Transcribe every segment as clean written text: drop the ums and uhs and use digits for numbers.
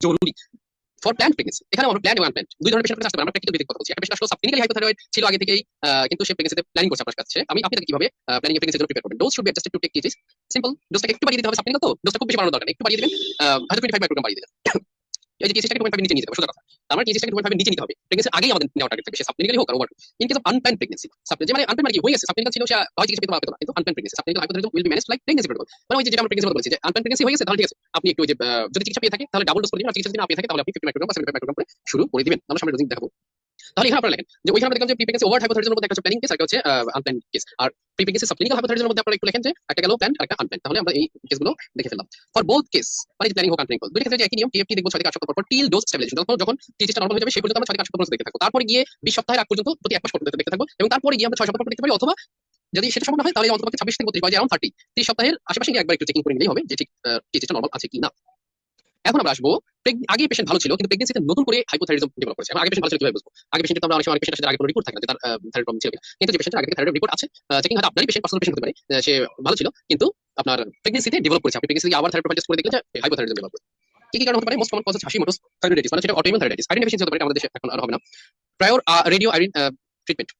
জরুরি for planned pregnancy. এখানে আমরা প্ল্যান্ড এবং আনপ্ল্যান্ড দুই ধরনের পেশেন্ট আসতে পারে। আমরা প্র্যাকটিক্যাল ভিত্তিক কথা বলছি। একটা পেশেন্ট আসলে সাবক্লিনিক্যালি হাইপোথাইরয়েড ছিল আগে থেকেই, কিন্তু সে প্রেগনেন্সিতে প্ল্যানিং করছে আপনার কাছে। আপনি তাকে কিভাবে প্ল্যানিং এ প্রেগনেন্সির জন্য প্রিপেয়ার করবেন? Dose should be adjusted to take cases. Simple, ডোজটাকে একটু বাড়িয়ে দিতে হবে। সাবক্লিনিক্যাল তো ডোজটা খুব বেশি বাড়ানোর দরকার নেই, একটু বাড়িয়ে দিবেন। হয়তো 25 মাইক্রোগ্রাম বাড়িয়ে দিলেন। এই যে টিএসএইচটাকে 2.5 নিচে নিয়ে যেতে হবে, সোজা কথা। আমার টিএসএইচটাকে 2.5 নিচে নিতে হবে। প্রেগনেন্সির আগেই আমাদের নেওয়া টার্গেট থাকবে, সে সাবক্লিনিক্যালি হোক আর over. In case of unplanned pregnancy, যে মানে আনপ্ল্যান্ড মানে কি হয়ে গেছে, সাবক্লিনিক্যাল ছিল, সে হয় চিকিৎসা পেতে পারতো না, কিন্তু unplanned pregnancy, subclinical hypothyroidism will be managed like pregnancy protocol. মানে ওই যে যেটা আমরা প্রেগনেন্সি বলছি, যে আনপ্ল্যান্ড প্রেগনেন্সি হয়ে গেছে তাহলে ঠিক আছে, আপনি একটু ওই যে যদি চিকিৎসা পেয়ে থাকে তাহলে ডাবল ডোজ করে দিবেন, আর চিকিৎসা যদি না পেয়ে থাকে তাহলে আপনি 50 মাইক্রোগ্রাম বা 75 মাইক্রোগ্রাম করে শুরু করে দিবেন। আমরা সামনে ডোজিং দেখাবো। তাহলে এখানে আপনারা লেখেন যে ওইখানে আমরা দেখলাম যে প্রিপ্রেগনেন্সি ওভার হাইপোথাইরয়েডিজমের মধ্যে একটা হচ্ছে প্ল্যানিং কেস, একটা হচ্ছে আনপ্ল্যান্ড কেস। আর প্রিপ্রেগনেন্সি সাবক্লিনিক্যাল হাইপোথাইরয়েডিজমের মধ্যে আপনারা একটু লেখেন যে একটা গেল প্ল্যান্ড আর একটা আনপ্ল্যান্ড। তাহলে আমরা এই কেসগুলো দেখে ফেললাম। ফর বোথ কেস, মানে যে প্ল্যানিং হোক আনপ্ল্যানিং হোক, দুই ক্ষেত্রে যে একই নিয়ম। টিএফটি দেখবো 6 থেকে 8 সপ্তাহ পর টিল ডোজ স্টেবিলাইজেশন। যখন টিএসএইচটা নরমাল হয়ে যাবে সেই পর্যন্ত আমরা 6 থেকে 8 সপ্তাহ পর্যন্ত দেখতে থাকবো। তারপরে গিয়ে 20 সপ্তাহের আগ পর্যন্ত প্রতি 1 মাস পর্যন্ত দেখতে থাকবো, এবং তারপরে গিয়ে আমরা 6 সপ্তাহ পর দেখতে পারি, অথবা যদি সেটা সম্ভব না হয় তাহলে অন্তত 26 থেকে 32 বা আরাউন্ড 30 সপ্তাহের আশেপাশে গিয়ে একবার একটু চেকিং করে নিলেই হবে যে ঠিক টিএসএইচটা নরমাল আছে কিনা। এখন আমরা আসবো, আগে পেশেন্ট ভালো ছিল কিন্তু প্রেগনেন্সিতে নতুন করে হাইপোথাইরয়েডিজম ডেভেলপ করেছে। আগে পেশেন্ট ভালো ছিল কিভাবে বুঝবো? আগে পেশেন্ট তো আমরা অনেক পেশেন্টের সাথে আগে কোনো রিপোর্ট থাকে না যে তার থাইরয়েড প্রবলেম ছিল কিনা, কিন্তু যে পেশেন্টের আগে থেকে থাইরয়েড রিপোর্ট আছে, চেকিং হয়তো আপনারই পেশেন্ট, পার্সোনাল পেশেন্ট হতে পারে, সে ভালো ছিল কিন্তু আপনার প্রেগনেন্সিতে ডেভেলপ করেছে। আপনি প্রেগনেন্সি আবার থাইরয়েড প্রোফাইল টেস্ট করে দেখলেন যে হাইপোথাইরয়েডিজম ডেভেলপ করেছে। কি কি কারণ হতে পারে? মোস্ট কমন কজ হচ্ছে হাশিমোটোস থাইরয়েডাইটিস, মানে সেটা অটোইমিউন থাইরয়েডাইটিস। আইরিন ডেফিসিয়েন্সি হতে পারে, আমাদের দেশে এখন আর হবে না। প্রায়র রেডিও আইরিন ট্রিটমেন্ট,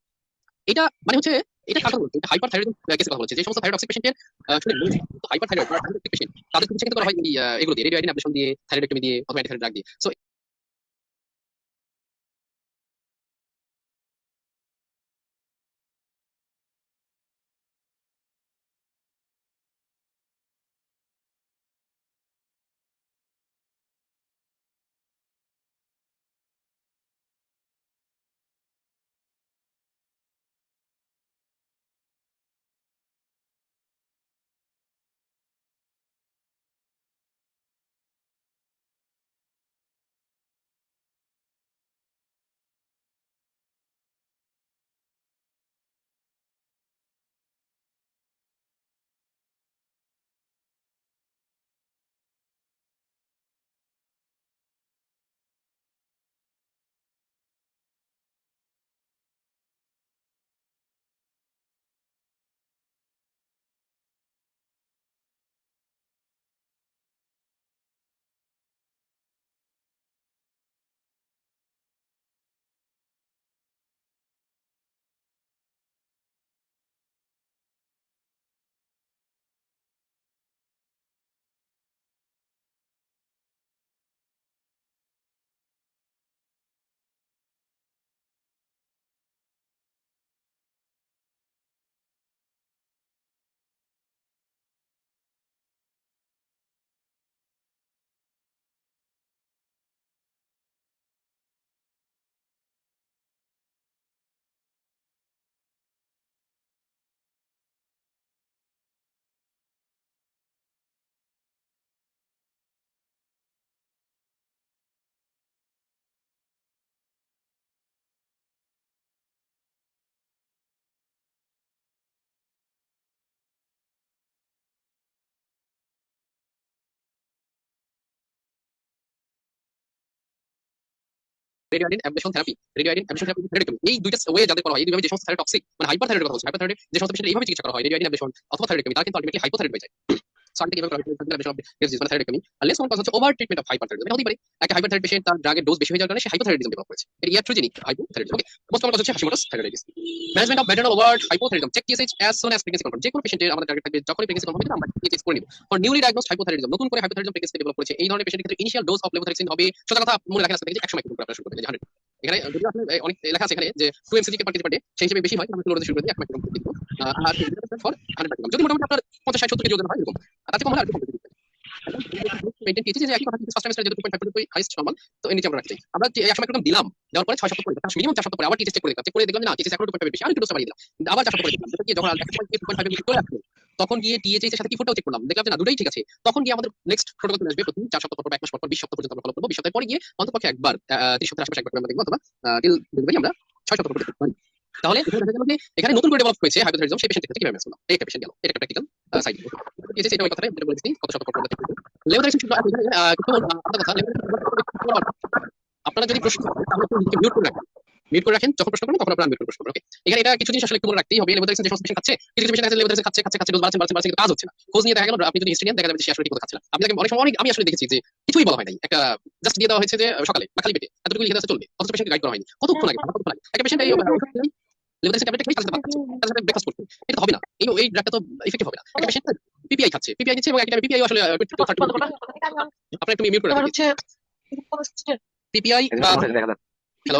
এটা মানে হচ্ছে এটা কাজ বলতে এটা হাইপার থাইরয়েডিজম কেসের কথা বলছে। যে সমস্ত থাইরয়েড পেশেন্টের শুনে হাইপার থাইরয়েড পেশেন্ট, তাদের চিকিৎসা কিন্তু করা হয় এগুলো দিয়ে, রেডিও আইরিন অ্যাবলেশন দিয়ে, থাইরয়েডেক্টমি দিয়ে, অথবা অ্যান্টিথাইরয়েড ড্রাগ দিয়ে। So radio iodine ablation therapy, radio iodine ablation therapy, thyroidectomy, এই দুইটা ওয়ে যাদের করা হয়, এই দুইভাবে যে সমস্ত থাইরয়েড টক্সিক মানে হাইপার থাইরয়েডের কথা বলছি, হাইপার থাইরয়েড যে সমস্ত পেশেন্ট এইভাবে চিকিৎসা করা হয়, রেডিও আয়োডিন অ্যাবলেশন অথবা থাইরয়েডেক্টমি, তারা কিন্তু আলটিমেটলি হাইপোথাইরয়েড হয়ে যায়। সো আমি কিভাবে করা হয় মানে থাইরয়েডেক্টমি। আর লেস কমন কজ হচ্ছে over treatment of hyper thyroidism. এটা হতেই পারে একটা হাইপার থাইরয়েড পেশেন্ট, তার ড্রাগের ডোজ বেশি হয়ে যাওয়ার কারণে সে হাইপোথাইরয়েডিজম ডেভেলপ করেছে, এটা iatrogenic hypothyroidism. Okay, most common cause হচ্ছে Hashimoto's thyroiditis. Management of maternal over hypothyroidism, check TSH as soon as pregnancy confirm. যে কোনো পেশেন্টের আমাদের টার্গেট থাকবে যখনই প্রেগন্যান্সি কনফার্ম হবে আমরা টিএসএইচ করে নিব। ফর নিউলি ডায়াগনোসড হাইপোথাইরয়েডিজম, নতুন করে হাইপোথাইরয়েডিজম প্রেগন্যান্সি ডেভেলপ করেছে এই ধরনের পেশেন্টের ক্ষেত্রে ইনিশিয়াল ডোজ অফ লেভোথাইরক্সিন হবে, সোজা কথা মনে রাখেন আজকে থেকে যে 100 মাইক্রোগ্রাম করে আপনারা শুরু করবেন, 100। এখানে যদি আপনি অনেক লেখা আছে এখানে যে 2 এমসিজি পার কেজি পার ডে, সেই হিসেবে বেশি হয় আমরা ফ্লোরে শুরু করে দিই 1 মাইক্রোগ্রাম করে দিব। আর ফর 100 মাইক্রোগ্রাম যদি মোটামুটি আপনার 50 60 70 কেজি ওজন হয় এরকম, আর তাতে কম হলে আর একটু কম দিতে মেইনটেইন করেছি যে একই কথা কিন্তু ফার্স্ট টাইম যেহেতু 2.5 পর্যন্ত হাইস্ট নরমাল, তো এর নিচে আমরা রাখছি। আমরা যে 100 মাইক্রোগ্রাম দিলাম, দেওয়ার পরে 6 সপ্তাহ পরে মিনিমাম 4 সপ্তাহ পরে আবার টিএসএইচ চেক করে দেখলাম, চেক করে দেখলাম যে না টিএসএইচ এখন 2.5 বেশি, আর একটু ডোজ বাড়িয়ে দিলাম, কিন্তু আবার 4 সপ্তাহ পরে দেখলাম যে যখন 1.5 এর চলে আসলো, তখন গিয়ে টিএসএইচ এর সাথে কি ফুটটাও চেক করলাম, দেখলাম যে না দুটোই ঠিক আছে। তখন গিয়ে আমাদের নেক্সট প্রোটোকল চলে আসবে, প্রতি 4 সপ্তাহ পর 1 মাস পর 20 সপ্তাহ পর্যন্ত আমরা ফলো করব। 20 সপ্তাহ পরে গিয়ে অন্ততপক্ষে একবার 30 সপ্তাহের আশেপাশে একবার করে আমরা দেখব, অথবা টিল ডেলিভারি আমরা 6 সপ্তাহ পরে দেখতে পারি। তাহলে এখানে দেখা গেল যে এখানে নতুন করে ডেভেলপ হয়েছে হাইপোথাইরয়েডিজম, সেই পেশেন্টের ক্ষেত্রে কিভাবে ম্যানেজ করলাম, এই একটা পেশেন্ট গেল, এটা একটা প্র্যাকটিক্যাল সাইড। টিএসএইচ এটা ওই কথাটাই যেটা বলেছি কত সপ্তাহ পর আমরা দেখতে। লেভোথাইরয়েডিজম শুধু কিছু আপনার কথা, আপনারা যদি প্রশ্ন করেন তাহলে একটু নিজেকে মিউট করে রাখবেন। মিউট করে রাখেন, যখন প্রশ্ন করবেন তখন আপনারা মিউট করে প্রশ্ন করবেন। ওকে, এখানে এটা কিছু জিনিস আসলে একটু মনে রাখতেই হবে। লেভেল যে সমস্ত পেশেন্ট খাচ্ছে, কিছু কিছু পেশেন্ট আছে লেভেল খাচ্ছে খাচ্ছে খাচ্ছে ডোজ বাড়ছে কিন্তু কাজ হচ্ছে না। খোঁজ নিয়ে দেখা গেল আপনি যদি হিস্ট্রি নেন দেখা যাবে যে সে আসলে ঠিক মতো খাচ্ছে না। আপনি তাকে অনেক সময় আমি আসলে দেখেছি যে কিছুই বলা হয় নাই, একটা জাস্ট দিয়ে দেওয়া হয়েছে যে সকালে বা খালি পেটে এতটুকু লিখে দেওয়া চলবে, অথচ পেশেন্টকে গাইড করা হয়নি। কতক্ষণ লাগে একটা পেশেন্ট এই লেভেল ট্যাবলেট খেয়ে কালকে খাচ্ছে, তার সাথে ব্রেকফাস্ট করছে, এটা তো হবে না। এই ড্রাগটা তো ইফেক্টিভ হবে না। একটা পেশেন্ট পিপিআই খাচ্ছে, পিপিআই দিচ্ছে এবং একটা পিপিআই আসলে আপনার একটু মিউট করে রাখেন পিপিআই বা হ্যালো,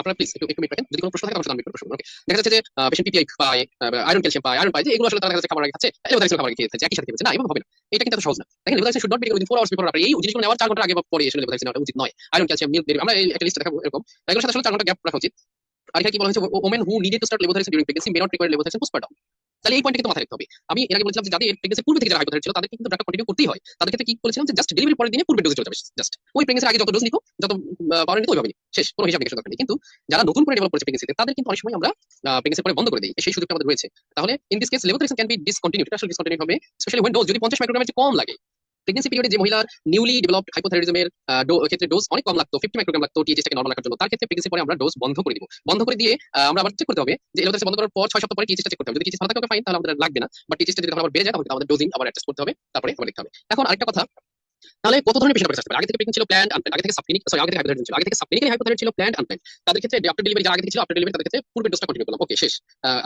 আপনারা প্লিজ একটু মিট রাখেন। যদি কোনো প্রশ্ন থাকে আমার সাথে মিট করে প্রশ্ন করুন। ওকে, দেখা যাচ্ছে যে পেশেন্ট পিপিআই পায়, আয়রন ক্যালসিয়াম পায়, আয়রন পায়, যে এগুলো আসলে তারা দেখা যাচ্ছে খাবার আগে খাচ্ছে, লেভোথাইরক্সিন খাবার আগে খেয়েছে, একই সাথে খেয়েছে না, এভাবে হবে না। এটা কিন্তু এত সহজ না। দেখেন levothyroxine should not be within 4 hours before, আপনার এই জিনিসগুলো নেওয়ার 4 ঘন্টা আগে বা পরে আসলে লেভোথাইরক্সিন নেওয়া উচিত নয়। আয়রন ক্যালসিয়াম মিল্ক বেরি, আমরা এই একটা লিস্ট দেখাবো এরকম, এগুলোর সাথে আসলে 4 ঘন্টা গ্যাপ রাখা উচিত। আর এখানে কি বলা হয়েছে, women who needed to start levothyroxine during pregnancy may not require levothyroxine postpartum. তাহলে এই পয়েন্টটা কিন্তু মাথায় রাখতে হবে। আমি এর আগে বলেছিলাম যে যাদের প্রেগন্যান্সি পূর্বে থেকে যারা হাইপোথাইরয়েড ছিল তাদের কিন্তু ড্রাগটা কন্টিনিউ করতেই হয়। তাদের ক্ষেত্রে কি বলেছিলাম যে জাস্ট ডেলিভারি পরের দিনে পূর্বে ডোজে চলে যাবে, জাস্ট ওই প্রেগন্যান্সির আগে যত ডোজ নিত, যত পাওয়ার নিত ওইভাবে শেষ, কোনো হিসাব নিকাশের দরকার নেই। কিন্তু যারা নতুন করে ডেভেলপ করেছে প্রেগন্যান্সিতে তাদের কিন্তু অনেক সময় আমরা প্রেগন্যান্সির পরে বন্ধ করে দিই, সেই সুযোগটা আমাদের রয়েছে। তাহলে in this case levothyroxine can be discontinued, এটা আসলে ডিসকন্টিনিউ হবে স্পেশালি when ডোজ যদি 50 মাইক্রোগ্রামের চেয়ে কম লাগে। প্রেগন্যান্সি পিরিয়ডে যে মহিলার নিউলি ডেভেলপড হাইপোথাইরয়েডিজমের ক্ষেত্রে ডোজ অনেক কম লাগতো, 50 মাইক্রোগ্রাম লাগতো টিএইচএসটাকে নরমাল রাখার জন্য, তার ক্ষেত্রে প্রেগন্যান্সি পরে আমরা ডোজ বন্ধ করে দিব। বন্ধ করে দিয়ে আমরা আবার চেক করতে হবে যে লেভোথাইরক্সিন বন্ধ করার পর 6 সপ্তাহ পরে টিএইচএসটা চেক করতে হবে। যদি টিএইচএস ভালো থাকে ফাইন, তাহলে আমাদের লাগবে না। বাট টিএইচএসটা যদি আবার বেড়ে যায় তাহলে আমাদের ডোজিং আবার অ্যাডজাস্ট করতে হবে, তারপরে আবার দেখতে হবে। এখন আরেকটা কথা, তাহলে কত ধরনের পেশেন্ট আসতে পারে? আগে থেকে প্রেগন্যান্ট ছিল, প্ল্যান্ড আনপ্ল্যান্ড, আগে থেকে সাবক্লিনিক সরি আগে থেকে হাইপোথাইরয়েডিজম ছিল, আগে থেকে সাবক্লিনিক্যালি হাইপোথাইরয়েড ছিল, প্ল্যান্ড আনপ্ল্যান্ড। তাদের ক্ষেত্রে আফটার ডেলিভারি যারা আগে থেকে ছিল, আফটার ডেলিভারি তাদের ক্ষেত্রে পূর্বের ডোজটা কন্টিনিউ করলাম, ওকে শেষ।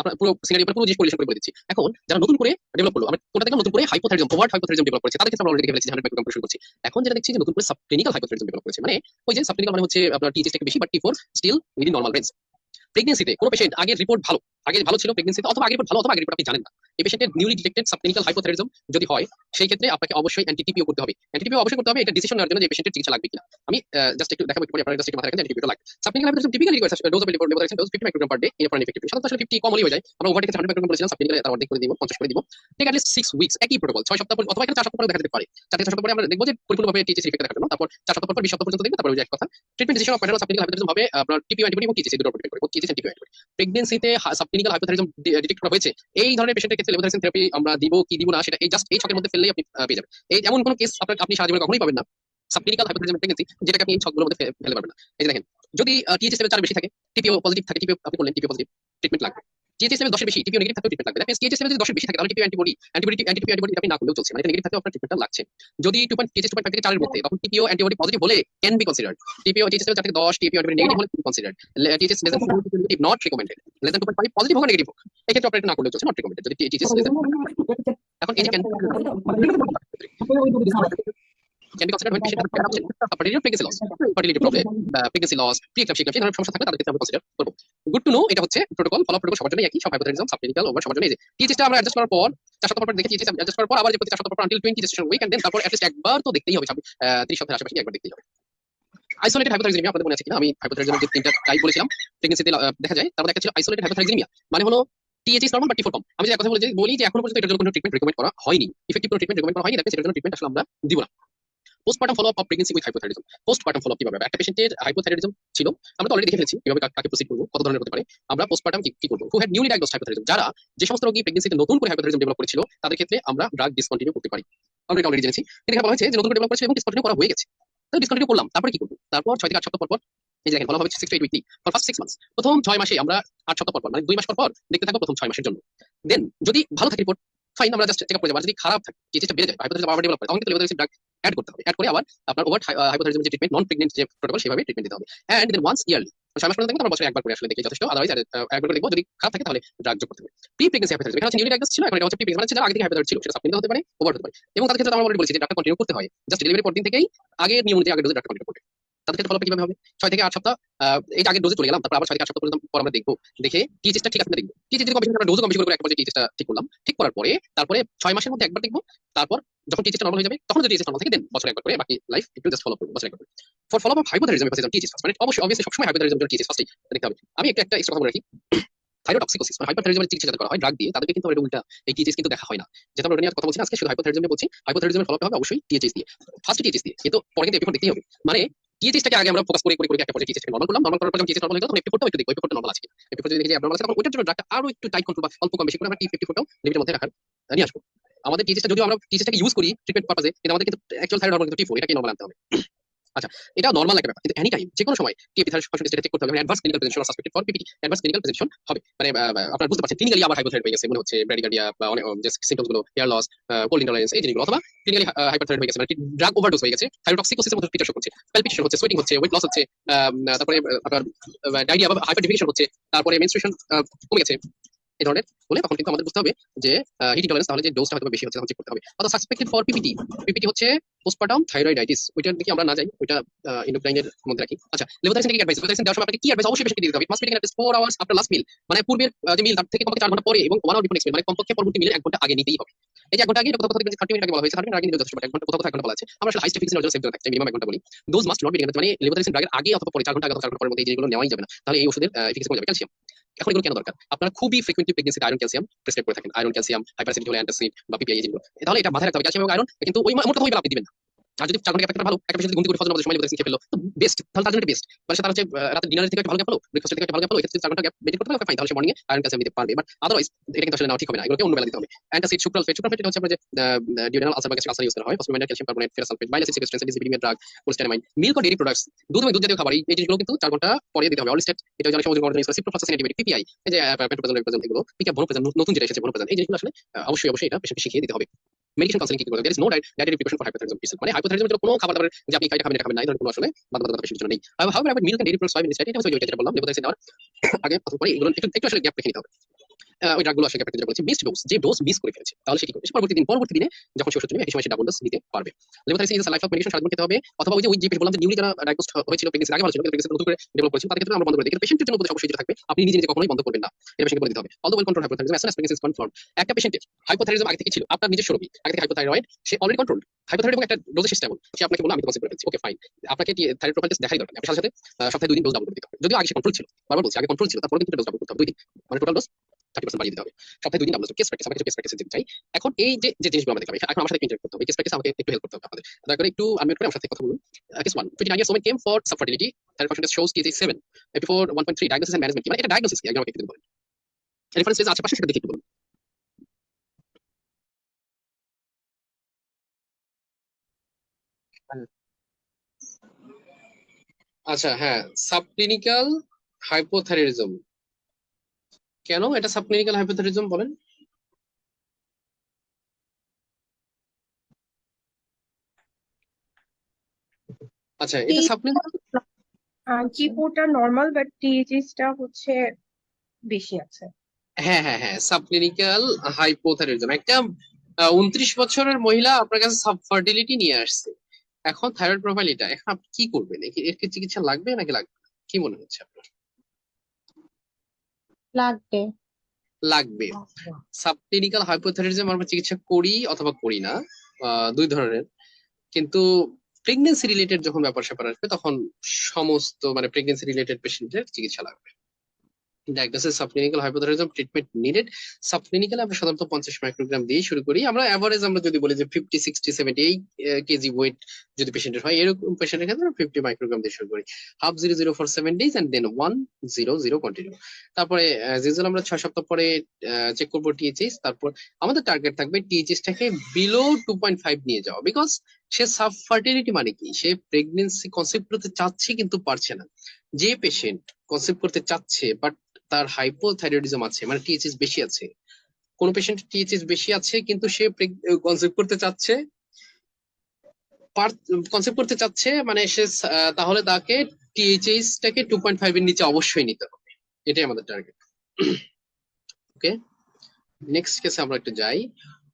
আপনার পুরো সিনারিও পুরো জিনিস পরিষ্কার করে বলে দিচ্ছি। এখন যারা নতুন করে ডেভেলপ করলো, আমরা কোনটা দেখলাম নতুন করে হাইপোথাইরয়েডিজম, ওভার্ট হাইপোথাইরয়েডিজম ডেভেলপ করেছে, তাদের ক্ষেত্রে আমরা অলরেডি দেখে ফেলেছি 100 মাইক্রোগ্রাম শুরু করছি। এখন যেটা দেখছি যে নতুন করে সাবক্লিনিক্যাল হাইপোথাইরয়েডিজম ডেভেলপ করেছে, মানে ওই যে সাবক্লিনিক্যাল মানে হচ্ছে আপনার টিএইচএস থেকে বেশি বাট টি4 স্টিল উইদিন নরমাল রেঞ্জ। প্রেগন্যান্সিতে কোনো পেশেন্ট আগের রিপোর্ট ভালো, আগে ভালো ছিল প্রেগন্যান্সিতে, অথবা আগের রিপোর্ট ভালো অথবা আগের রিপোর্ট আপনি জানেন না, এই পেশেন্টের নিউলি ডিটেক্টেড সাবক্লিনিক্যাল হাইপোথাইরয়েডিজম যদি হয়, সেই ক্ষেত্রে আপনাকে অবশ্যই অ্যান্টিটিপিও করতে হবে। অ্যান্টিটিপিও অবশ্যই করতে হবে, এটা ডিসিশন নেওয়ার জন্য যে পেশেন্টের চিকিৎসা লাগবে কিনা। আমি জাস্ট একটু দেখাবো, একটু পরে আপনারা জাস্ট একটু মাথায় রাখেন অ্যান্টিটিপিও লাগবে। Subclinical hypothyroidism typically requires dose of levothyroxine dose 50 microgram per day in for effective. সাধারণত আসলে 50 কম হলেই হয়ে যায়। আমরা ওভার থেকে 100 মাইক্রোগ্রাম বলেছিলাম, সাবক্লিনিক্যালি তার অর্ধেক করে দিব, 50 করে দিব। টেক অ্যাট লিস্ট 6 উইকস, একই প্রোটোকল 6 সপ্তাহ অথবা এখানে 4 সপ্তাহ পরে দেখা যেতে পারে। 4 থেকে 6 সপ্তাহ পরে আমরা দেখব যে পরিপূর্ণভাবে টিএইচএস ইফেক্ট দেখার জন্য, তারপর 4 সপ্তাহ পর 20 সপ্তাহ পর্যন্ত দেখব, তারপর ওই যে এক কথা treatment decision of pattern of subclinical hypothyroidism হবে আপনার টিপিও অ্যান্টিবডি এবং টিএইচএস দুটোর উপর ডিপেন্ড করে, টিএইচএস অ্যান্টিপিও অ্যান্টিবডি। প্রেগন্যান্সিতে সাবক্লিনিক্যাল হাইপোথাইরয়েডিজম ডিটেক্ট করা হয়েছে, এই ধরনের পেশেন্টের ক্ষেত্রে লেভোথাইরক্সিন থেরাপি আমরা দিব কি দিব না সেটা এই জাস্ট এই ছকের মধ্যে ফেললেই আপনি পেয়ে যাবেন। এই এমন কোনো কেস আপনি সারা জীবনে কখনোই পাবেন না সাবক্লিনিক্যাল হাইপোথাইরয়েডিজম প্রেগন্যান্সি যেটাকে আপনি এই ছকগুলোর মধ্যে ফেলে পারবেন না। এই যে দেখেন, যদি টিএইচএস লেভেল 4 বেশি থাকে, টিপিও পজিটিভ থাকে, টিপিও আপনি বললেন টিপিও পজিটিভ, ট্রিটমেন্ট লাগবে। টিএইচএস লেভেল 10 এর বেশি, টিপিও নেগেটিভ থাকলে ট্রিটমেন্ট লাগবে। দ্যাট মিন্স টিএইচএস লেভেল যদি 10 এর বেশি থাকে তাহলে টিপিও অ্যান্টিবডি আপনি না করলেও চলছে, মানে নেগেটিভ থাকলে আপনার ট্রিটমেন্টটা লাগছে। যদি টিএইচএস 2.5 থেকে 4 এর মধ্যে, তখন টিপিও অ্যান্টিবডি পজিটিভ হলে can be considered. TPO THS level 4 থেকে 10, টিপিও অ্যান্টিবডি নেগেটিভ হলে considered. THS less than 4 not recommended, less than 2.5 positive হোক নেগেটিভ হোক, এই ক্ষেত্রে অপারেট না করলেও চলছে, নট রিকমেন্ডেড যদি টিএইচএস লেস দ্যান। এখন এই যে can be considered when patient has fertility pregnancy loss, fertility problem, pregnancy loss, pre-eclampsia, এই ধরনের সমস্যা থাকলে তাদের ক্ষেত্রে আমরা কনসিডার করব। গুড টু নো, এটা হচ্ছে প্রোটোকল, ফলো প্রোটোকল সবার জন্য একই, সব হাইপোথাইরয়েডিজম সাবক্লিনিক্যাল ওভার সবার জন্য। এই যে টিএইচএসটা আমরা অ্যাডজাস্ট করার পর 4 সপ্তাহ পর দেখে টিএইচএস অ্যাডজাস্ট করার পর আবার যে প্রতি 4 সপ্তাহ পর until 20 gestation week, and then তারপর অ্যাটলিস্ট একবার তো দেখতেই হবে, 30 সপ্তাহের আশেপাশে একবার দেখতেই হবে। আইসোলেটেড হাইপোথাইরয়েডিজমিয়া আপনাদের মনে আছে কিনা? আমি হাইপোথাইরয়েডিজমের যে তিনটা টাইপ বলেছিলাম প্রেগন্যান্সিতে দেখা যায়, তার মধ্যে একটা ছিল আইসোলেটেড হাইপোথাইরয়েডিজমিয়া, মানে হলো টিএইচএস নরমাল বা টি4 কম। আমি যে কথা বলি যে এখনো পর্যন্ত এটার জন্য কোনো ট্রিটমেন্ট রিকমেন্ড করা হয়নি, ইফেক্টিভ কোনো ট্রিটমেন্ট রিকমেন্ড করা হয়নি, দ্যাট মিন্স এটার জন্য ট্রিটমেন্ট আসলে আমরা দিব না। Postpartum follow up of pregnancy with hypothyroidism, postpartum follow up কিভাবে? একটা পেশেন্টের হাইপোথাইরয়েডিজম ছিল, আমরা তো অলরেডি দেখে ফেলেছি কিভাবে কাকে প্রসিড করব, কত ধরনের হতে পারে। আমরা পোস্টপার্টাম কি করব? Who had newly diagnosed hypothyroidism, যারা যে সমস্ত রোগী প্রেগন্যান্সিতে নতুন করে হাইপোথাইরয়েডিজম ডেভেলপ করেছিল তাদের ক্ষেত্রে আমরা ড্রাগ ডিসকন্টিনিউ করতে পারি। আমরা অলরেডি জেনেছি, কিন্তু এখানে বলা হয়েছে যে নতুন করে ডেভেলপ করেছিল এবং ডিসকন্টিনিউ করা হয়ে গেছে, তো ডিসকন্টিনিউ করলাম, তারপরে কি করব? তারপর 6 থেকে 8 সপ্তাহ পর পর এই যে দেখেন বলা হবে 6 to 8 weekly for first 6 months, প্রথম 6 মাসে আমরা 8 সপ্তাহ পর মানে 2 মাস পর দেখতে থাকবো প্রথম 6 মাসের জন্য। দেন যদি ভালো থাকে রিপোর্ট ফাইন, আমরা জাস্ট চেকআপ করে যাব। যদি খারাপ থাকে, টিএইচএসটা বেড়ে যায়, হাইপোথাইরয়েডিজম আবার ডেভেলপ করে, তখন কিন্তু লেভোথাইরক্সিন ড্রাগ অ্যাড করতে হবে। অ্যাড করে আবার আপনার ওভার হাইপোথাইরয়েডিজম যে ট্রিটমেন্ট নন প্রেগন্যান্ট যে প্রোটোকল সেভাবে ট্রিটমেন্ট দিতে হবে। এন্ড দেন ওয়ান্স ইয়ারলি 6 মাস পর্যন্ত দেখবো, আমরা বছরে একবার করে আসলে দেখি যথেষ্ট, আদারওয়াইজ একবার করে দেখবো, যদি খারাপ থাকে তাহলে ড্রাগ যোগ করতে হবে। প্রি প্রেগন্যান্সি হাইপোথাইরয়েডিজম এখানে হচ্ছে নিউলি ডায়াগনোস ছিল, এখন এটা হচ্ছে প্রি প্রেগন্যান্সি, মানে যারা আগে থেকে হাইপোথাইরয়েড ছিল, সেটা সাবক্লিনিক্যাল হতে পারে, ওভার হতে পারে, এবং তাদের ক্ষেত্রে আমরা অলরেডি বলেছি যে ড্রাগটা কন্টিনিউ করতে হয়, জাস্ট ডেলিভারি পর দিন থেকেই আগের নিয়ম অনুযায়ী আগের ডোজে ড্রাগটা কন্টিনিউ করবে। তাদের ক্ষেত্রে ফলো কিভাবে হবে? 6 থেকে 8 সপ্তাহ এই যে আগের ডোজে চলে গেলাম, তারপর আবার 6 থেকে 8 সপ্তাহ পর্যন্ত পর আমরা দেখবো, দেখে টিএইচএসটা ঠিক আছে দেখবো, টিএইচএস যদি কম বেশি আমরা ডোজও কম বেশি করে একটা পর্যায়ে টিএইচএসটা ঠিক করলাম, ঠিক করার পরে তারপরে 6 মাসের মধ্যে একবার দেখবো, তারপর যখন টিএইচএসটা নরমাল হয়ে যাবে তখন যদি টিএইচএস নরমাল থাকে দেন বছরে একবার করে বাকি লাইফ একটু জাস্ট ফলো করব, বছরে একবার করে। ফর ফলো আপ হাইপোথাইরয়েডিজম এফাসিজম টিএইচএস ফার্স্ট, মানে অবশ্যই অবভিয়াসলি সবসময় হাইপোথাইরয়েডিজম জন্য টিএইচএস ফার্স্টই দেখতে হবে। আমি একটা এক্সট্রা কথা বলে রাখি, থাইরোটক্সিকোসিস মানে হাইপারথাইরয়েডিজমের চিকিৎসা যাদের করা হয় ড্রাগ দিয়ে, তাদেরকে কিন্তু এটা উল্টা এই টিএইচএস কিন্তু দেখা হয় না, যেটা আমরা ওটা নিয়ে কথা বলছি না আজকে, শুধু হাইপোথাইরয়েডিজম নিয়ে বলছি। হাইপোথাইরয়েডিজমের ফলো হবে অবশ্যই টিএইচএস দিয়ে, ফার্স্ট টিএইচএস দিয়ে, কিন্তু পরে কিন্তু এপিফোর দেখতেই হবে। মানে টিএইচএসটাকে আগে আমরা ফোকাস করে একটা পর্যায়ে টিএইচএসটাকে নরমাল করলাম, নরমাল করার পর যখন টিএইচএস নরমাল হয়ে গেল তখন এপিফোরটাও একটু দেখব, এপিফোরটা নরমাল আছে কিনা। এপিফোর যদি দেখি যে অ্যাবনরমাল আছে, তখন ওইটার জন্য ড্রাগটা আরো একটু টাইট কন্ট্রোল বা অল্প কম বেশি করে আমরা টি54টাও লিমিটের মধ্যে রাখার নিয়ে আসবো। আমাদের টিএইচএসটা যদিও আমরা টিএইচএসটাকে ইউজ করি ট্রিটমেন্ট পারপাজে, কিন্তু আমাদের কিন্তু অ্যাকচুয়াল থাইরয়েড হরমোন কিন্তু টি4, এটাকে নরমাল আনতে হবে। আচ্ছা, এটা নরমাল একটা ব্যাপার, কিন্তু এনি টাইম যে কোনো সময় টিএপি থাইরয়েড চেক করতে হবে, মানে advance clinical presentation suspected for PPT, advance clinical presentation হবে, মানে আপনারা বুঝতে পারছেন ক্লিনিক্যালি আবার হাইপোথাইরয়েড হয়ে গেছে, মনে হচ্ছে ব্র্যাডিকার্ডিয়া বা অনেক যে সিম্পটমস গুলো, হেয়ার লস, কোল্ড ইন্টলারেন্স, এই জিনিসগুলো, অথবা ক্লিনিক্যালি হাইপারথাইরয়েড হয়ে গেছে, মানে ড্রাগ ওভারডোজ হয়ে গেছে, থাইরোটক্সিকোসিসের মধ্যে প্রিটার হচ্ছে, প্যালপিটেশন হচ্ছে, সোয়েটিং হচ্ছে, ওয়েট লস হচ্ছে, তারপরে আপনার ডায়রিয়া বা হাইপার ডেফিকেশন হচ্ছে, তারপরে মেনস্ট্রুয়েশন কমে গেছে, এই ধরনের হলে তখন কিন্তু আমাদের বুঝতে হবে যে হিট ইনটলারেন্স, তাহলে যে ডোজটা হয়তো বেশি হচ্ছে তখন চেক করতে হবে। অথবা সাসপেক্টেড ফর পিপিটি, পিপিটি হচ্ছে পোস্টপার্টাম থাইরয়েডাইটিস, ওইটার দিকে আমরা না যাই, ওইটা এন্ডোক্রাইনের মধ্যে রাখি। আচ্ছা, লেভোথাইরয়েড অ্যাডভাইস, লেভোথাইরয়েড দেওয়ার সময় আপনাকে কি অ্যাডভাইস অবশ্যই পেশেন্টকে দিতে হবে, must be taken 4 hours after last meal, মানে পূর্বের যে মিল তার থেকে কমপক্ষে 4 ঘন্টা পরে এবং 1 আওয়ার বিফোর নেক্সট মিল, মানে কমপক্ষে পরবর্তী মিলের 1 ঘন্টা আগে নিতেই হবে। এই যে 1 ঘন্টা আগে, এটা কোথাও কোথাও 30 মিনিট আগে বলা হয়েছে, 30 মিনিট আগে নিতে যথেষ্ট, 1 ঘন্টা কোথাও কোথাও 1 ঘন্টা বলা আছে। আমরা আসলে হাই স্টেপ ফিক্সিং এর জন্য সেভ থাকতে মিনিমাম 1 ঘন্টা বলি। Dose must not be taken, মানে লেভোথাইরয়েড ড্রাগের আগে অথবা পরে 4 ঘন্টা আগে অথবা 4 ঘন্টা পরের মধ্যে এই জিনিসগুলো নেওয়াই যাবে না, তাহলে এই ওষুধের এফিকাসি কমে যাবে। ক্যালসিয়াম, এখন এগুলো কেন দরকার? আপনারা খুবই ফ্রিকোয়েন্টলি প্রেগন্যান্সিতে আয়রন ক্যালসিয়াম প্রেসক্রাইব করে থাকেন, আয়রন ক্যালসিয়াম হাইপারসিটি হলে অ্যান্টাসিড বা পিপিআই, এই জিনিসগুলো, তাহলে এটা মাথায় রাখতে হবে ক্যালসিয়াম এবং আয়রন, কিন্তু ওই মোট কথা ওই বেলা আপনি দিবেন না। আর যদি 4 ঘন্টা গ্যাপ ভালো একটা পেশেন্ট ঘুমতে করে ফজরের নামাজের সময় লেভোথাইরয়েড খেয়ে ফেললো, তো বেস্ট, তাহলে তার জন্য বেস্ট, মানে তার হচ্ছে রাতে ডিনারের থেকে একটা ভালো গ্যাপ হলো, ব্রেকফাস্টের থেকে একটা ভালো গ্যাপ হলো, এক্ষেত্রে 4 ঘন্টা গ্যাপ মেইনটেইন করতে হবে, ফাইন, তাহলে সে মর্নিং এ আয়রন ক্যালসিয়াম নিতে পারবে। বাট আদারওয়াইজ এটা কিন্তু আসলে নেওয়া ঠিক হবে না, এগুলোকে অন্য বেলা দিতে হবে। অ্যান্টাসিড, সুক্রালফেট, সুক্রালফেট এটা হচ্ছে আমরা যে ডিউরেনাল আলসার বা গ্যাস্ট্রিক আলসার ইউজ করা হয়, phosphate, calcium carbonate, ferrous sulphate, bile acid sequestrants, dyslipidaemia drug, cholestyramine, milk ও ডেইরি প্রোডাক্টস, দুধ এবং দুধজাতীয় খাবার, এই জিনিসগুলো কিন্তু 4 ঘন্টা পরে দিতে হবে। অলিস্টেট, এটা অনেক সময় অর্গানিক সিপ্রোফ্লক্সাসিন অ্যান্টিবায়োটিক, পিপিআই, এই যে পেন্টোপ্রাজোল, লেভোপ্রাজোল, এগুলো পিকা বনোপ্রাজোল, নতুন যেটা এসেছে বনোপ্রাজোল, এই জিনিসগুলো আসলে অবশ্যই অবশ্যই এটা পেশেন্টকে শিখিয়ে দিতে হবে। মেডিকেশন কাউন্সেলিং কি করতে হবে? There is no dietary preparation for hypothyroidism itself, মানে হাইপোথাইরয়েডিজমের জন্য কোনো খাবার দাবার যে আপনি খাইটা খাবেন এটা খাবেন না, এই ধরনের কোনো আসলে বাধ্যবাধকতা পেশেন্টের জন্য নেই। However milk and dairy products 5 minutes, এটা হচ্ছে ওইটা যেটা বললাম, লেভোথাইরয়েড দেওয়ার আগে অথবা পরে এগুলো একটু আসলে গ্যাপ রেখে নিতে হবে। ওই ড্রাগগুলো আসলে গ্যাপ যেটা বলেছি, মিসড ডোজ, যে ডোজ মিস করে ফেলেছে তাহলে সে কি করবে? সে পরবর্তী দিনে যখন সে ওষুধ নেবে এই সময় সে ডাবল ডোজ নিতে পারবে। লেভোথাইরয়েড ইজ লাইফ অফ মেডিকেশন, সারাদিন খেতে হবে, অথবা ওই যে পেশেন্ট বললাম যে নিউলি যারা ডায়াগনোজ হয়েছিল প্রেগন্যান্সির আগে ভালো ছিল, প্রেগন্যান্সি নতুন করে ডেভেলপ করেছেন, তাদের ক্ষেত্রে আমরা বন্ধ করে দিই, কিন্তু পেশেন্টের জন্য উপদেশ অবশ্যই যেটা থাকবে, আপনি নিজে নিজে কখনোই বন্ধ করবেন না, এটা পেশেন্টকে বলে দিতে হবে। Although well control hypothyroidism as soon as pregnancy is confirmed, একটা পেশেন্টের হাইপোথাইরয়েডিজম আগে থেকে ছিল, আপনার নিজস্ব রোগী আগে থেকে হাইপোথাইরয়েড, সে অলরেডি কন্ট্রোল হাইপোথাইরয়েড এবং একটা ডোজের সিস্টেম, সে আপনাকে বলল আমি তো কনসিভ করে ফেলছি, ওকে ফাইন, আপনাকে থাইরয়েড প্রোফাইল টেস্ট দেখাই দরকার, আপনি সাথে সাথে সপ্তাহে 2 দিন ডোজ ডাবল করে দিতে হবে। যদিও আগে সে কন্ট্রোল ছিল, বারবার বলছি আগে কন্ট্রোল ছিল, তারপরে কিন্তু ডোজ ডাবল করতে হবে 2 দিন, মানে টোটাল ডোজ 30% বাড়িয়ে দিতে হবে। সপ্তাহে 2 দিন ডাবল ডোজ, কেস প্র্যাকটিস, আমাকে কেস প্র্যাকটিসে যেতে চাই। এখন এই যে যে জিনিসগুলো আমরা দেখলাম, এখন আমার সাথে ইন্টারেক্ট করতে হবে, কেস প্র্যাকটিস আমাকে একটু হেল্প করতে হবে আপনাদের, দয়া করে একটু আনমিউট করে আমার সাথে কথা বলুন। Case 1, 29 years woman came for subfertility, thyroid function test shows TSH 7, before 1.3, diagnosis and management কি, মানে এটা ডায়াগনোসিস কি একজন আমাকে একটু বলুন, রেফারেন্স আছে পাশে সেটা দেখে একটু বলুন। আচ্ছা, হ্যাঁ, সাবক্লিনিক্যাল হাইপোথাইরয়েডিজম, কেন এটা সাবক্লিনিক্যাল হাইপোথাইরয়েডিজম বলেন? আচ্ছা, এটা সাবক্লিনিক্যাল, জিপোটা নর্মাল বাট টিএইচএসটা হচ্ছে বেশি আছে। হ্যাঁ হ্যাঁ হ্যাঁ, সাবক্লিনিক্যাল হাইপোথাইরয়েডিজম, একটা 29 বছরের মহিলা আপনার কাছে সাবফার্টিলিটি নিয়ে আসছে, এখন থাইরয়েড প্রোফাইল এটা, এখন আপনি কি করবেন? এর কি চিকিৎসা লাগবে নাকি লাগবে না? কি মনে হচ্ছে আপনার? লাগবে। লাগবে। সাবক্লিনিক্যাল হাইপোথাইরয়েডিজম আমরা চিকিৎসা করি অথবা করি না, দুই ধরনের, কিন্তু প্রেগনেন্সি রিলেটেড যখন ব্যাপার স্যাপার আসবে তখন সমস্ত মানে প্রেগনেন্সি রিলেটেড পেশেন্টের চিকিৎসা লাগবে। Diagnosis subclinical hypothyroidism, treatment needed. Subclinical আমরা সাধারণত 50 মাইক্রোগ্রাম দিয়ে শুরু করি, আমরা এভারেজ আমরা যদি বলি যে 50, 60, 70 এই কেজি ওয়েট যদি পেশেন্টের হয়, এরকম পেশেন্টের ক্ষেত্রে 50 মাইক্রোগ্রাম দিয়ে শুরু করি। 0.5 for 7 days and then 1.0 continue. তারপরে যেগুলো আমরা 6 সপ্তাহ পরে চেক করবো টিএইচএস, তারপর আমাদের টার্গেট থাকবে টিএইচএস টাকে বিলো 2.5 নিয়ে যাওয়া, বিকজ সে সাবফার্টিলিটি মানে কি, সে প্রেগনেন্সি কনসেপ্ট করতে চাচ্ছে কিন্তু পারছে না। যে পেশেন্ট কনসেপ্ট করতে চাচ্ছে বাট তার হাইপোথাইরয়েডিজম আছে, মানে টিএইচএস বেশি আছে, কোন পেশেন্ট টিএইচএস বেশি আছে কিন্তু সে কনসেপ্ট করতে চাচ্ছে, কনসেপ্ট করতে চাচ্ছে, মানে সে তাহলে তাকে টিএইচএস টাকে 2.5 এর নিচে অবশ্যই নিতে হবে, এটাই আমাদের টার্গেট। ওকে, নেক্সট কেসে আমরা একটু যাই।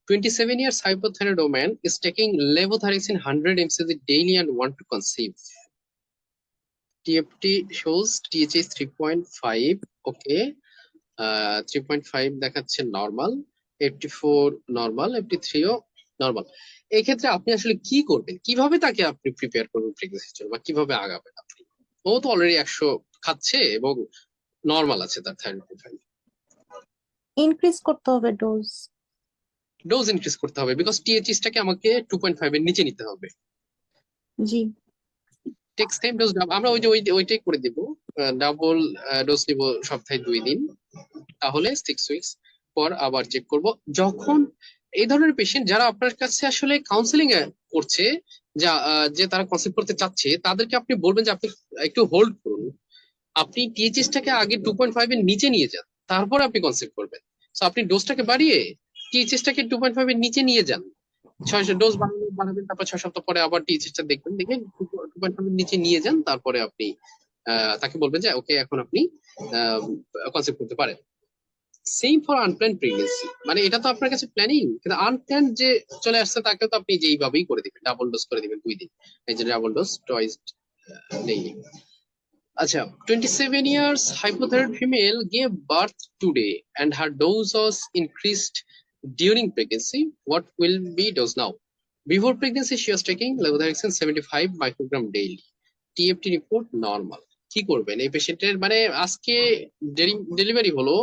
27 years hypothyroid woman is taking levothyroxine 100 mcg daily and want to conceive. TFT shows THS 3.5, ওকে, 3.5 দেখাচ্ছে নর্মাল, 84 নর্মাল, 83 ও নর্মাল। এই ক্ষেত্রে আপনি আসলে কি করবেন, কিভাবে তাকে আপনি প্রিপেয়ার করবেন প্রেগন্যান্সির জন্য, বা কিভাবে আগাবেন আপনি? ও তো অলরেডি 100 খাচ্ছে এবং নর্মাল আছে তার থাইরয়েড প্রোফাইল। ইনক্রিজ করতে হবে ডোজ। ডোজ ইনক্রিজ করতে হবে, বিকজ টিএইচএস টাকে আমাকে 2.5 এর নিচে নিতে হবে। জি, টেক সেম ডোজ, আমরা ওই যে ওইটাই করে দিব, ডাবল ডোজ নিব সপ্তাহে 2 দিন, তাহলে 6 উইকস পর আবার চেক করব। যখন এই ধরনের পেশেন্ট যারা আপনার কাছে আসলে কাউন্সিলিং করছে, যে তারা কনসেপ্ট করতে চাচ্ছে তাদেরকে আপনি বলবেন যে আপনি একটু হোল্ড করুন, আপনি টিএইচএসটাকে আগে 2.5 এর নিচে নিয়ে যান, তারপরে আপনি কনসেপ্ট করবেন। সো আপনি ডোজটাকে বাড়িয়ে টিএইচএসটাকে 2.5 এর নিচে নিয়ে যান, 6 ডোজ বানাবেন, তারপর 6 সপ্তাহ পরে আবার টিএইচএসটা দেখবেন, দেখে 2.5 এর নিচে নিয়ে যান, তারপরে আপনি তাকে বলবেন যে ওকে এখন আপনি কনসেপ্ট করতে পারেন। সেম ফর আনপ্ল্যান প্রেগনেন্সি, মানে এটা তো আপনার কাছে প্ল্যানিং, কিন্তু আনপ্ল্যান যে চলে আসছে তাকে তো আপনি যেইভাবেই করে দিবেন, ডাবল ডোজ করে দিবেন 2 দিন, এই যে ডাবল ডোজ টয়েস নেই। আচ্ছা, 27 years hypothyroid female gave birth today and her dose was increased during pregnancy. What will be dose now? Before pregnancy, she was taking levothyroxine 75 microgram daily. TFT report normal. কি করবেন এই পেশেন্টের, মানে আজকে delivery হলো,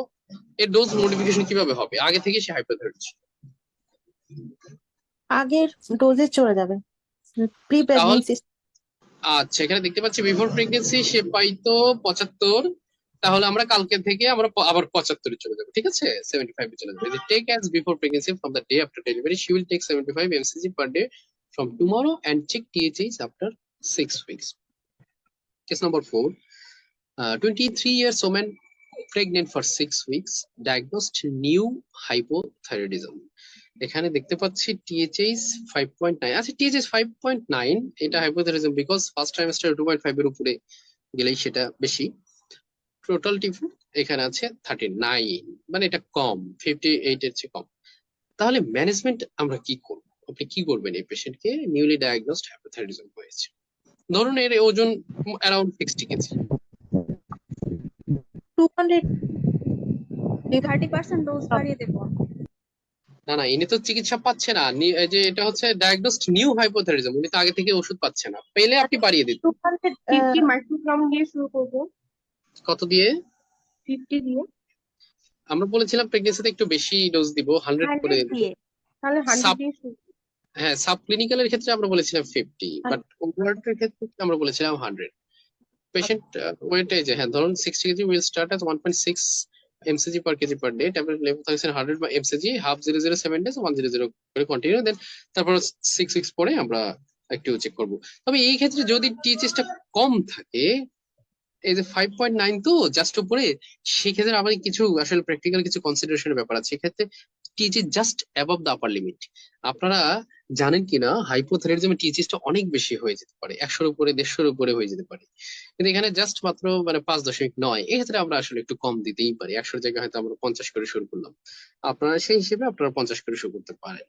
এর ডোজ মডিফিকেশন কিভাবে হবে? আগে থেকে সে হাইপোথাইরয়েড ছিল, আগের ডোজে চলে যাবে প্রি তাহলে প্রেগনেন্সি। আচ্ছা এখানে দেখতে পাচ্ছি বিফোর প্রেগনেন্সি সে পাইতো 75, তাহলে আমরা কালকে থেকে আমরা আবার 75 এ চলে যাবো, ঠিক আছে, 75 এ চলে যাবো। Take as before pregnancy from the day after delivery, she will take 75 mcg per day from tomorrow and check THH after 6 weeks. Case number 4, 23 years woman pregnant for 6 weeks, diagnosed new hypothyroidism. এখানে দেখতে পাচ্ছি টিএইচএইচ 5.9, আচ্ছা টিএইচএইচ 5.9 এটা hypothyroidism, because first trimester 2.5 এর উপরে গেলেই সেটা বেশি। টোটাল টিফু এখানে আছে 39, মানে এটা কম, 58 এর চেয়ে কম। তাহলে ম্যানেজমেন্ট আমরা কি করব? আপনি কি করবেন এই পেশেন্টকে নিউলি ডায়াগনোসড হাইপোথাইরয়েডিজম হয়েছে, ধরুন এর ওজন অ্যারাউন্ড 60 কেজি, 200 30% ডোজ বাড়িয়ে দেবো। না না ইনি তো চিকিৎসা পাচ্ছে না, এই যে এটা হচ্ছে ডায়াগনোসড নিউ হাইপোথাইরয়েডিজম, উনি তো আগে থেকে ওষুধ পাচ্ছে না, পেলে আপনি বাড়িয়ে দিন। 200 50 মাইক্রোগ্রাম দিয়ে শুরু করবো, কত দিয়ে? 50 দিয়ে। আমরা বলেছিলাম প্রেগনেন্সিতে একটু বেশি ডোজ দিব, 100 করে 100 দিয়ে, তাহলে 100 দিয়ে শুরু। হ্যাঁ, সাব ক্লিনিক্যালের ক্ষেত্রে আমরা বলেছিলাম 50, বাট ওভারঅলের ক্ষেত্রে আমরা বলেছিলাম 100। পেশেন্ট ওয়েট এই যে, হ্যাঁ ধরুন 60 KG, will start as 1.6 mcg per kg per day, tablet levothyroxine 100 mcg, half 007 days 100 করে কন্টিনিউ, দেন তারপর 6 উইকস পরে আমরা একটু চেক করব। তবে এই ক্ষেত্রে যদি টিএইচএসটা কম থাকে, এই যে 5.9 তো জাস্ট উপরে, সেক্ষেত্রে আমাদের কিছু আসলে প্র্যাকটিক্যাল কিছু কনসিডারেশনের ব্যাপার আছে। এক্ষেত্রে THS just above the upper limit. আপনারা জানেন কিনা হাইপোথাইরয়েডিজমে টিএইচএসটা অনেক বেশি হয়ে যেতে পারে, 100-র উপরে 150-র উপরে হয়ে যেতে পারে, কিন্তু এখানে জাস্ট মাত্র মানে 5.9। এক্ষেত্রে আমরা আসলে একটু কম দিতেই পারি, 100-র জায়গায় হয়তো আমরা 50 করে শুরু করলাম, আপনারা সেই হিসেবে আপনারা 50 করে শুরু করতে পারেন।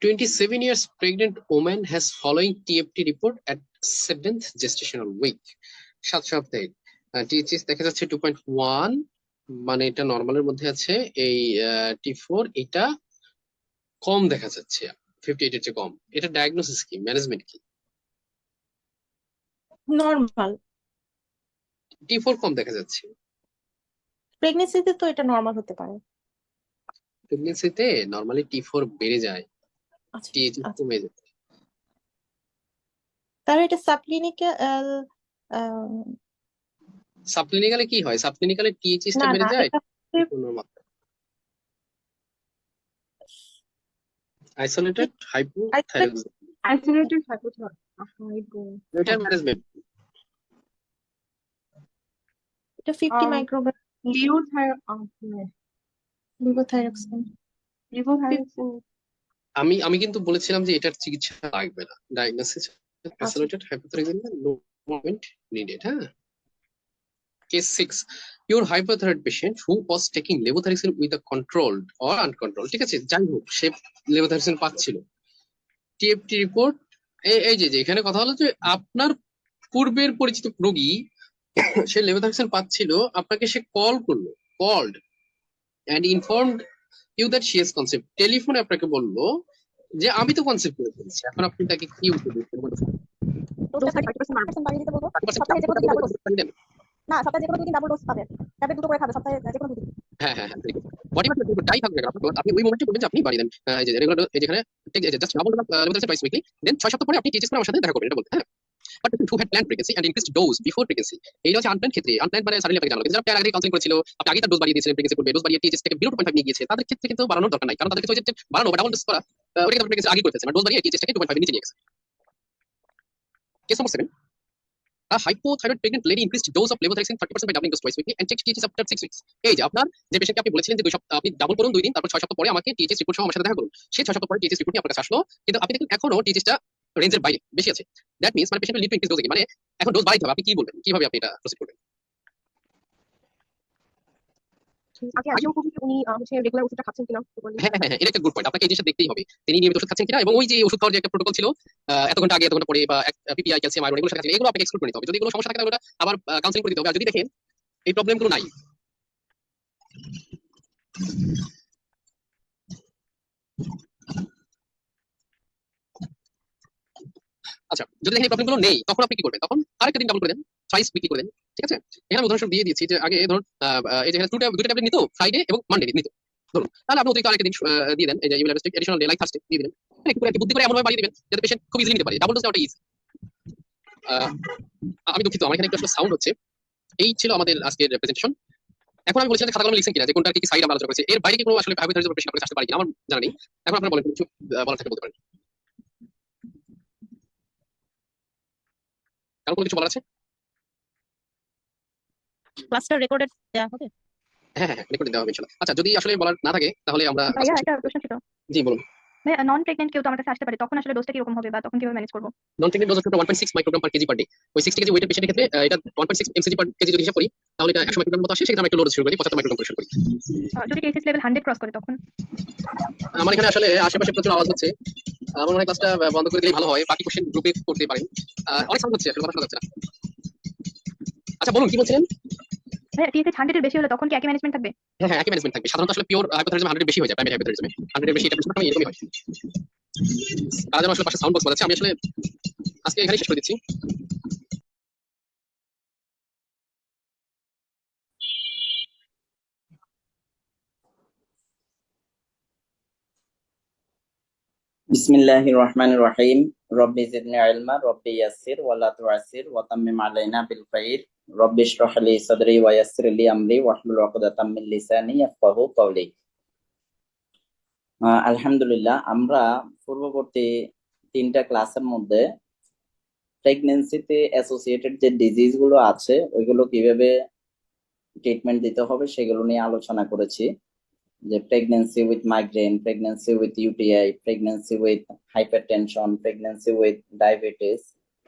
27 years pregnant woman has following TFT report at 7th gestational week. 7 সপ্তাহে টিএইচএস দেখা যাচ্ছে 2.1, মানে এটা নরমালের মধ্যে আছে। এই T4 এটা কম দেখা যাচ্ছে, 58 এর চেয়ে কম। এটা ডায়াগনোসিস কি, ম্যানেজমেন্ট কি? নরমাল। T4 কম দেখা যাচ্ছে, প্রেগনেন্সিতে তো এটা নরমাল হতে পারে। প্রেগনেন্সিতে নরমালি T4 বেড়ে যায়, আচ্ছা টিএইচএস আচ্ছা, কমে যায়। তাহলে এটা সাবক্লিনিক্যাল। সাবক্লিনিক্যালে কি হয়? সাবক্লিনিক্যালে টিএইচএসটা না বেড়ে না, যায়, এটা normal. Isolated hypothyroidism, isolated hypothyroidism, এটার ম্যানেজমেন্ট এটা 50 মাইক্রোগ্রাম লিভোথাইরক্সিন। লিভোথাইরক্সিন। আমি কিন্তু বলেছিলাম যে এটার চিকিৎসা লাগবে না, diagnosis isolated hypothyroidism, no treatment needed. হ্যাঁ, case 6, your hypothyroid patient who was taking levothyroxine with a controlled or uncontrolled, ঠিক আছে, যাই হোক সে লেভোথাইরক্সিন পাচ্ছিল। টিএফটি রিপোর্ট, এই যে এখানে কথা হলো যে আপনার পূর্বের পরিচিত রোগী সে লেভোথাইরক্সিন পাচ্ছিল, আপনাকে সে called and informed you that she has conceived, টেলিফোনে আপনাকে বললো যে আমি তো কনসেপ্ট করে ফেলেছি, এখন আপনি তাকে কি উত্তর দিচ্ছেন? ডোজটা 30% বাড়িয়ে দিতে বলবো। 30% সপ্তাহে যে কোনো দিন ডাবল ডোজ। দেন। না, সপ্তাহে যে কোনো 2 দিন ডাবল ডোজ পাবে। ট্যাবলেট দুটো করে খাবে সপ্তাহে যে কোনো 2 দিন। হ্যাঁ হ্যাঁ হ্যাঁ, হোয়াটএভার যাই থাকবে না কেন, আপনি ওই মোমেন্টে বলবেন যে আপনি বাড়িয়ে দেন, এই যে রেগুলার, এই যেখানে জাস্ট ডাবল লেভেল টুইস উইকলি, দেন 6 সপ্তাহ পরে আপনি টিএইচএস করে আমার সাথে দেখা করবেন, এটা বলতে। হ্যাঁ, but patient who had planned pregnancy and increased dose before pregnancy, এইটা হচ্ছে আনপ্ল্যান্ড ক্ষেত্রে। আনপ্ল্যান্ড মানে সাডেনলি আপনাকে জানালো, কিন্তু যারা প্ল্যান আগে কাউন্সিলিং করেছিল, আপনি আগে তার ডোজ বাড়িয়ে দিয়েছিলেন প্রেগন্যান্সি করবে, ডোজ বাড়িয়ে টিএইচএস থেকে বিলো 2.5 নিয়ে গিয়েছে, তাদের ক্ষেত্রে কিন্তু বাড়ানোর দরকার নাই, কারণ তাদের ক্ষেত্রে ওই যে বাড়ানো বা ডাবল ডোজ করা ওটা কিন্তু প্রেগন্যান্সি আগে করে ফেলছে, মানে ডোজ বাড়িয়ে টিএইচএস থেকে 2.5 এর নিচে নিয়ে গেছে। Case number 7, a hypothyroid pregnant lady increased dose of levothyroxine 30% by doubling dose twice weekly and checked THS after 6 weeks. এই যে আপনার যে পেশেন্টকে আপনি বলেছিলেন যে 2 সপ্তাহ আপনি ডাবল করুন 2 দিন, তারপর 6 সপ্তাহ পরে আমাকে টিএইচএস রিপোর্ট সহ আমার সাথে দেখা করুন, সে 6 সপ্তাহ পরে টিএইচএস রিপোর্ট নিয়ে আপনার কাছে আসলো, কিন্তু আপনি দেখুন এখনো টিএইচএসটা রেঞ্জের বাইরে বেশি আছে। দ্যাট মিন্স মানে patient will need to increase dose, মানে এখন ডোজ বাড়াইতে হবে। আপনি কি বলবেন, কিভাবে আপনি এটা প্রসিড করবেন? আগে আজও খুবই উনি হচ্ছে রেগুলার ওষুধটা খাচ্ছেন কিনা একটু বলবেন? হ্যাঁ, এটা একটা গুড পয়েন্ট। আপনাকে এই জিনিসটা দেখতেই হবে, তিনি নিয়মিত ওষুধ খাচ্ছেন কিনা, এবং ওই যে ওষুধ খাওয়ার যে একটা প্রোটোকল ছিল, এত ঘন্টা আগে এত ঘন্টা পরে, বা পিপিআই, ক্যালসিয়াম, আয়রন, এগুলো খাচ্ছেন, এগুলো আপনাকে এক্সক্লুড করে নিতে হবে। যদি এগুলো সমস্যা থাকে তাহলে ওটা আবার কাউন্সিলিং করে দিতে হবে। আর যদি দেখেন এই প্রবলেমগুলো নাই, আচ্ছা যদি দেখেন এই প্রবলেমগুলো নেই, তখন আপনি কি করবেন? তখন আরেকটা দিন ডাবল করে দেন, থ্রাইস উইকলি করে দেন, ঠিক আছে? এখানে আমি উদাহরণস্বরূপ দিয়ে দিয়েছি যে আগে ধরুন এই যে এখানে দুটো ট্যাবলেট নিত ফ্রাইডে এবং মানডে নিত ধরুন, তাহলে আপনি অতিরিক্ত আরেকটা দিন দিয়ে দেন, এই যে university additional day like Thursday দিয়ে দিবেন। একটু করে একটু বুদ্ধি করে এমন ভাবে বাড়িয়ে দিবেন যাতে পেশেন্ট খুব ইজিলি নিতে পারে। ডাবল ডোজ দেওয়াটা ইজি। আমি দুঃখিত, আমার এখানে একটু আসলে সাউন্ড হচ্ছে। এই ছিল আমাদের আজকের প্রেজেন্টেশন। এখন আমি বলছিলাম যে খাতা কলমে লিখছেন কিনা, যে কোনটা কি সাইড আমরা আলোচনা করেছি, এর বাইরে কি কোনো আসলে হাইপোথিসিস পেশেন্ট আপনার কাছে আসতে পারে কিনা আমার জানা নেই। এখন আপনারা বলেন, কিছু বলার থাকলে বলতে পারেন। কারণ কোনো কিছু বলার আছে? ক্লাসটা রেকর্ডেড দেওয়া হবে? হ্যাঁ, রেকর্ডিং দেওয়া হবে ইনশাআল্লাহ। আচ্ছা যদি আসলে বলার না থাকে তাহলে আমরা ভাইয়া একটা প্রশ্ন ছিল, জি বলুন। ভাইয়া নন প্রেগনেন্ট কেউ তো আমার কাছে আসতে পারে, তখন আসলে ডোজটা কিরকম হবে বা তখন কিভাবে ম্যানেজ করবো? নন প্রেগনেন্ট ডোজ হচ্ছে 1.6 microgram per KG per day. ওই 60 কেজি ওয়েটের পেশেন্টের ক্ষেত্রে এটা 1.6 এমসিজি পার কেজি যদি হিসাব করি, তাহলে এটা 100 মাইক্রোগ্রাম মতো আসে। সেক্ষেত্রে আমরা একটু লো ডোজ শুরু করি, 75 মাইক্রোগ্রাম করে শুরু করি। যদি টিএসএস লেভেল 100 ক্রস করে তখন? আমার এখানে আসলে আশেপাশে প্রচুর আওয়াজ হচ্ছে, আমার মনে হয় ক্লাসটা বন্ধ করে দিলে ভালো হয়, বাকি কোশ্চেন গ্রুপে করতে পারেন। অনেক সাউন্ড হচ্ছে, আসলে কথা শোনা যাচ্ছে না। আচ্ছা বলুন কি বলছিলেন? ভাইয়া টিএসএস 100 এর বেশি হলে তখন কি একই ম্যানেজমেন্ট থাকবে? হ্যাঁ, একই ম্যানেজমেন্ট থাকবে। সাধারণত আসলে পিওর হাইপোথিসিস 100 এর বেশি হয়ে যায়, প্রাইমারি হাইপোথিসিস 100 এর বেশি, এটা বেশিরভাগ এরকমই হয়। তারা যেন আসলে পাশে সাউন্ড বক্স বাজাচ্ছে, আমি আসলে আজকে এখানেই শেষ করে দিচ্ছি। বিসমিল্লাহির রহমানির রহিম। রব্বি জিদনি ইলমা, রব্বি ইয়াসসির ওয়া লা তুআসসির ওয়া তাম্মিম আলাইনা বিল খাইর। রব্বি ইশরাহ লি সাদরি ওয়া ইয়াসসির লি আমরি ওয়াহলুল উকদাতাম মিন লিসানি ইয়াফকাহু কওলি। আলহামদুলিল্লাহ, আমরা পূর্ববর্তী 3টা ক্লাসের মধ্যে প্রেগন্যান্সিতে অ্যাসোসিয়েটেড যে ডিজিজ গুলো আছে ওইগুলো কিভাবে ট্রিটমেন্ট দিতে হবে সেগুলো নিয়ে আলোচনা করেছি। যে pregnancy with migraine, pregnancy with UTI, pregnancy with hypertension, pregnancy with diabetes,